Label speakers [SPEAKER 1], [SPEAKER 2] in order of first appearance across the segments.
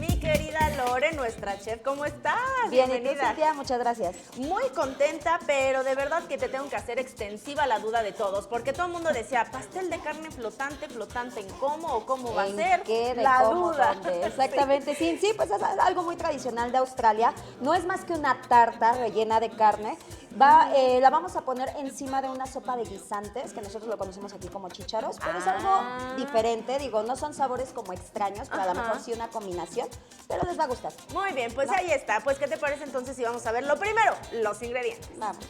[SPEAKER 1] Mi querida Lore, nuestra chef, ¿cómo estás?
[SPEAKER 2] Bien, ¿y tú,
[SPEAKER 1] Bienvenida.
[SPEAKER 2] Cintia? Muchas gracias.
[SPEAKER 1] Muy contenta, pero de verdad que te tengo que hacer extensiva la duda de todos, porque todo el mundo decía, pastel de carne flotante, flotante en cómo o cómo va a
[SPEAKER 2] ¿En
[SPEAKER 1] ser.
[SPEAKER 2] qué? ¿De
[SPEAKER 1] la
[SPEAKER 2] cómo?
[SPEAKER 1] duda.
[SPEAKER 2] ¿Dónde? Exactamente, sí, pues es algo muy tradicional de Australia. No es más que una tarta rellena de carne. La vamos a poner encima de una sopa de guisantes, que nosotros lo conocemos aquí como chícharos, pero es algo diferente, digo, no son sabores como extraños, pero a lo mejor sí una combinación, pero les va a gustar.
[SPEAKER 1] Muy bien, pues
[SPEAKER 2] ¿No?
[SPEAKER 1] ahí está. Pues, ¿qué te parece entonces si vamos a ver lo primero? Los ingredientes.
[SPEAKER 2] Vamos.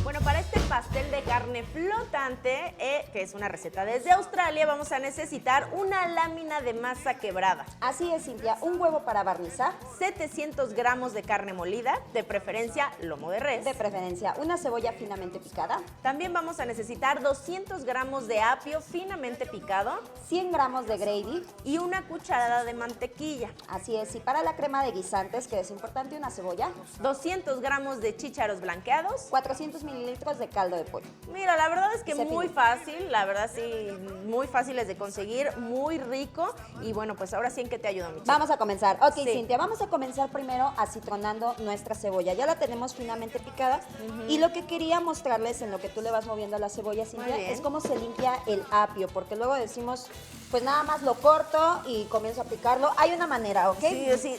[SPEAKER 1] Bueno, para este pastel de carne flotante, que es una receta desde Australia, vamos a necesitar una lámina de masa quebrada,
[SPEAKER 2] Así es, Cintia, un huevo para barnizar,
[SPEAKER 1] 700 gramos de carne molida, de preferencia lomo de res.
[SPEAKER 2] de preferencia una cebolla finamente picada,
[SPEAKER 1] También vamos a necesitar 200 gramos de apio finamente picado
[SPEAKER 2] 100 gramos de gravy,
[SPEAKER 1] y una cucharada de mantequilla,
[SPEAKER 2] así es, y para la crema de guisantes, que es importante, una cebolla,
[SPEAKER 1] 200 gramos de chícharos blanqueados.
[SPEAKER 2] 400 mililitros de caldo de pollo.
[SPEAKER 1] Mira, la verdad es que
[SPEAKER 2] Se
[SPEAKER 1] muy
[SPEAKER 2] pide.
[SPEAKER 1] fácil, la verdad sí, muy fáciles de conseguir, muy rico. Y bueno, pues ahora sí, ¿en qué te ayudo, Michelle?
[SPEAKER 2] Vamos a comenzar. Ok,
[SPEAKER 1] Sí.
[SPEAKER 2] Cintia, vamos a comenzar primero acitronando nuestra cebolla. Ya la tenemos finamente picada. Y lo que quería mostrarles en lo que tú le vas moviendo a la cebolla, Cintia,
[SPEAKER 1] bien.
[SPEAKER 2] es cómo se limpia el apio, porque luego decimos, pues nada más lo corto y comienzo a picarlo. Hay una manera, ¿ok?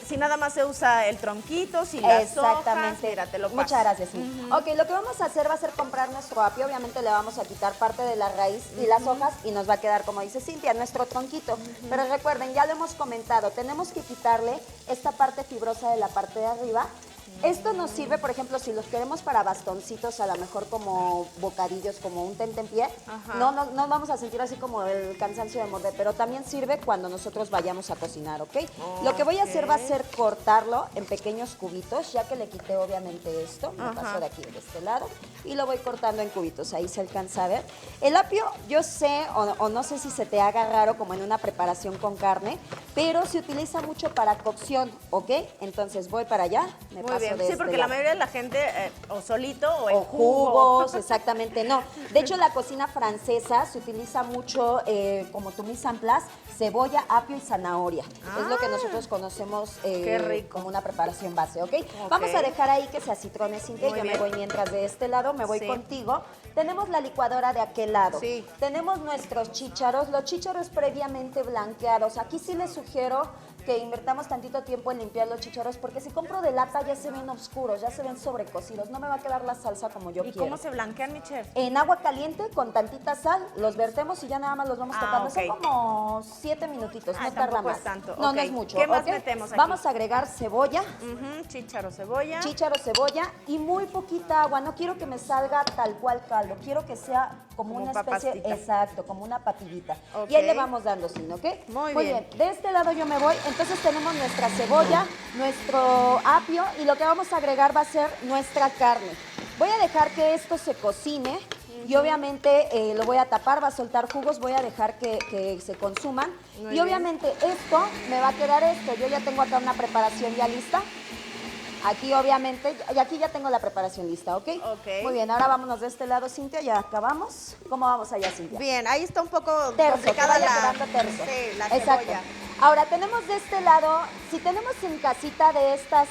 [SPEAKER 1] Si nada más se usa el tronquito, si las hojas,
[SPEAKER 2] Exactamente.
[SPEAKER 1] mira, te lo paso.
[SPEAKER 2] Muchas gracias. Cintia. Ok, lo que vamos a hacer va a ser comprar nuestro apio. Obviamente le vamos a quitar parte de la raíz y las hojas y nos va a quedar, como dice Cintia, nuestro tronquito. Pero recuerden, ya lo hemos comentado, tenemos que quitarle esta parte fibrosa de la parte de arriba. Esto nos sirve, por ejemplo, si los queremos para bastoncitos, a lo mejor como bocadillos, como un tentempié.
[SPEAKER 1] Ajá.
[SPEAKER 2] No vamos a sentir así como el cansancio de morder, pero también sirve cuando nosotros vayamos a cocinar, ¿ok? Lo que voy a hacer va a ser cortarlo en pequeños cubitos, ya que le quité obviamente esto, me paso de aquí, de este lado, y lo voy cortando en cubitos, ahí se alcanza a ver. El apio, yo sé, o no sé si se te haga raro como en una preparación con carne, pero se utiliza mucho para cocción, ¿ok? Entonces voy para allá, me
[SPEAKER 1] Muy
[SPEAKER 2] paso
[SPEAKER 1] bien,
[SPEAKER 2] de
[SPEAKER 1] sí,
[SPEAKER 2] este
[SPEAKER 1] porque la
[SPEAKER 2] lado.
[SPEAKER 1] mayoría de la gente o solito o en
[SPEAKER 2] O jugos, exactamente, no. De hecho, la cocina francesa se utiliza mucho como tu mise en place, cebolla, apio y zanahoria. Es lo que nosotros conocemos
[SPEAKER 1] Qué rico.
[SPEAKER 2] como una preparación base, ¿ok? Vamos a dejar ahí que se acitrone, Cintia.
[SPEAKER 1] Muy
[SPEAKER 2] Yo me
[SPEAKER 1] bien.
[SPEAKER 2] voy mientras de este lado, me voy
[SPEAKER 1] Sí.
[SPEAKER 2] contigo. Tenemos la licuadora de aquel lado.
[SPEAKER 1] Sí.
[SPEAKER 2] Tenemos nuestros chícharos, los chícharos previamente blanqueados. Aquí sí les sugiero que invertamos tantito tiempo en limpiar los chícharos, porque si compro de lata ya se ven oscuros, ya se ven sobrecocidos, no me va a quedar la salsa como yo
[SPEAKER 1] ¿Y
[SPEAKER 2] quiero.
[SPEAKER 1] cómo se blanquean, mi chef?
[SPEAKER 2] En agua caliente con tantita sal, los vertemos y ya nada más los vamos tocando.
[SPEAKER 1] ok.
[SPEAKER 2] Son como 7 minutitos, no tarda
[SPEAKER 1] tampoco
[SPEAKER 2] más.
[SPEAKER 1] es tanto.
[SPEAKER 2] No,
[SPEAKER 1] Ok.
[SPEAKER 2] no es mucho.
[SPEAKER 1] ¿Qué más
[SPEAKER 2] ¿ok?
[SPEAKER 1] metemos aquí?
[SPEAKER 2] Vamos a agregar cebolla,
[SPEAKER 1] Chícharo, cebolla.
[SPEAKER 2] chícharo, cebolla y muy poquita agua. No quiero que me salga tal cual caldo, quiero que sea como
[SPEAKER 1] Como
[SPEAKER 2] una especie,
[SPEAKER 1] papastita.
[SPEAKER 2] exacto, como una papillita.
[SPEAKER 1] Ok.
[SPEAKER 2] Y ahí le vamos dando sin, ¿ok?
[SPEAKER 1] Muy
[SPEAKER 2] Muy
[SPEAKER 1] bien.
[SPEAKER 2] bien. De este lado yo me voy. Entonces tenemos nuestra cebolla, nuestro apio y lo que vamos a agregar va a ser nuestra carne. Voy a dejar que esto se cocine y obviamente lo voy a tapar, va a soltar jugos, voy a dejar que se consuman.
[SPEAKER 1] Muy
[SPEAKER 2] y
[SPEAKER 1] bien.
[SPEAKER 2] obviamente esto me va a quedar esto. Yo ya tengo acá una preparación ya lista. Aquí obviamente, y aquí ya tengo la preparación lista, ¿ok?
[SPEAKER 1] Ok.
[SPEAKER 2] Muy bien, ahora vámonos de este lado, Cintia, ya acabamos. ¿Cómo vamos allá, Cintia?
[SPEAKER 1] Bien, ahí está un poco
[SPEAKER 2] Terso, que
[SPEAKER 1] complicada
[SPEAKER 2] vaya
[SPEAKER 1] la,
[SPEAKER 2] quedando terso.
[SPEAKER 1] sí, la
[SPEAKER 2] Exacto.
[SPEAKER 1] cebolla.
[SPEAKER 2] Ahora, tenemos de este lado, si tenemos en casita de estas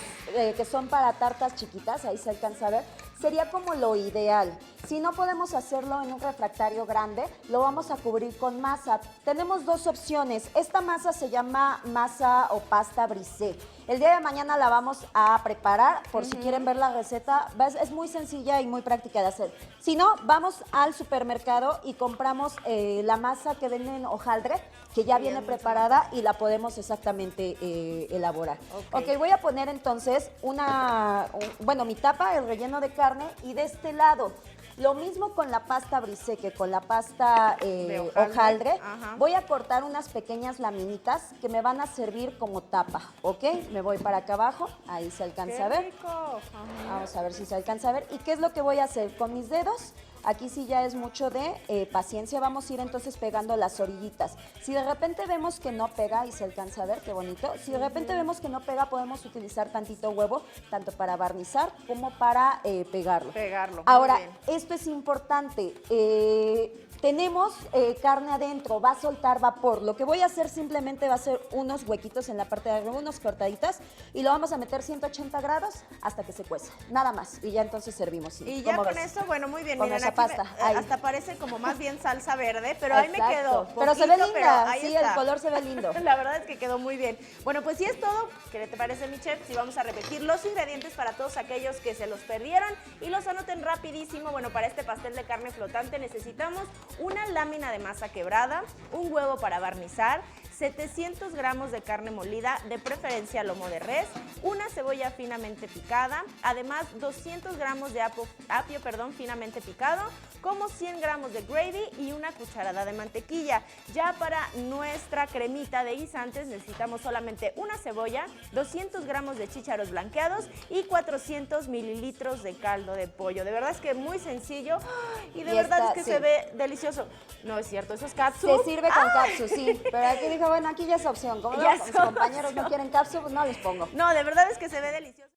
[SPEAKER 2] que son para tartas chiquitas, ahí se alcanza a ver, sería como lo ideal. Si no podemos hacerlo en un refractario grande, lo vamos a cubrir con masa. Tenemos dos opciones. Esta masa se llama masa o pasta brisé. El día de mañana la vamos a preparar, por si quieren ver la receta. Es muy sencilla y muy práctica de hacer. Si no, vamos al supermercado y compramos la masa que venden en hojaldre, que ya viene preparada y la podemos exactamente elaborar. Ok, voy a poner entonces mi tapa, el relleno de carne, y de este lado, lo mismo con la pasta brisé que con la pasta
[SPEAKER 1] De
[SPEAKER 2] hojaldre.
[SPEAKER 1] Ajá.
[SPEAKER 2] Voy a cortar unas pequeñas laminitas que me van a servir como tapa, ¿ok? Me voy para acá abajo, ahí se alcanza a ver.
[SPEAKER 1] Rico. Ajá.
[SPEAKER 2] Vamos a ver si se alcanza a ver. ¿Y qué es lo que voy a hacer? Con mis dedos Aquí sí ya es mucho de paciencia. Vamos a ir entonces pegando las orillitas. Si de repente vemos que no pega, y se alcanza a ver, qué bonito. Si de repente vemos que no pega, podemos utilizar tantito huevo, tanto para barnizar como para pegarlo.
[SPEAKER 1] Pegarlo.
[SPEAKER 2] Ahora,
[SPEAKER 1] muy bien.
[SPEAKER 2] esto es importante. Tenemos carne adentro, va a soltar vapor. Lo que voy a hacer simplemente va a ser unos huequitos en la parte de arriba, unos cortaditas, y lo vamos a meter 180 grados hasta que se cueza. Nada más. Y ya entonces servimos. ¿Sí?
[SPEAKER 1] Y ya
[SPEAKER 2] ¿Cómo
[SPEAKER 1] con
[SPEAKER 2] ves?
[SPEAKER 1] eso, bueno, muy bien.
[SPEAKER 2] Con
[SPEAKER 1] Miren,
[SPEAKER 2] esa
[SPEAKER 1] aquí
[SPEAKER 2] pasta, ahí.
[SPEAKER 1] hasta parece como más bien salsa verde, pero ahí me
[SPEAKER 2] Exacto.
[SPEAKER 1] quedó.
[SPEAKER 2] Pero se ve
[SPEAKER 1] poquito, pero
[SPEAKER 2] linda,
[SPEAKER 1] ahí
[SPEAKER 2] sí,
[SPEAKER 1] está.
[SPEAKER 2] el color se ve lindo.
[SPEAKER 1] La verdad es que quedó muy bien. Bueno, pues sí es todo. ¿Qué te parece, mi chef? Si vamos a repetir los ingredientes para todos aquellos que se los perdieron y los anoten rapidísimo. Bueno, para este pastel de carne flotante necesitamos una lámina de masa quebrada, un huevo para barnizar, 700 gramos de carne molida, de preferencia lomo de res, una cebolla finamente picada, además 200 gramos de apio finamente picado, como 100 gramos de gravy y una cucharada de mantequilla. Ya para nuestra cremita de guisantes necesitamos solamente una cebolla, 200 gramos de chícharos blanqueados y 400 mililitros de caldo de pollo. De verdad es que muy sencillo y de verdad es que
[SPEAKER 2] sí.
[SPEAKER 1] se ve delicioso. No es cierto, eso es katsu.
[SPEAKER 2] Se sirve con capsu, sí. Pero aquí dijo, bueno, aquí ya es opción. Como
[SPEAKER 1] Ya
[SPEAKER 2] los
[SPEAKER 1] es
[SPEAKER 2] compañeros
[SPEAKER 1] opción.
[SPEAKER 2] no quieren capsu, pues no les pongo.
[SPEAKER 1] No, de verdad es que se ve delicioso.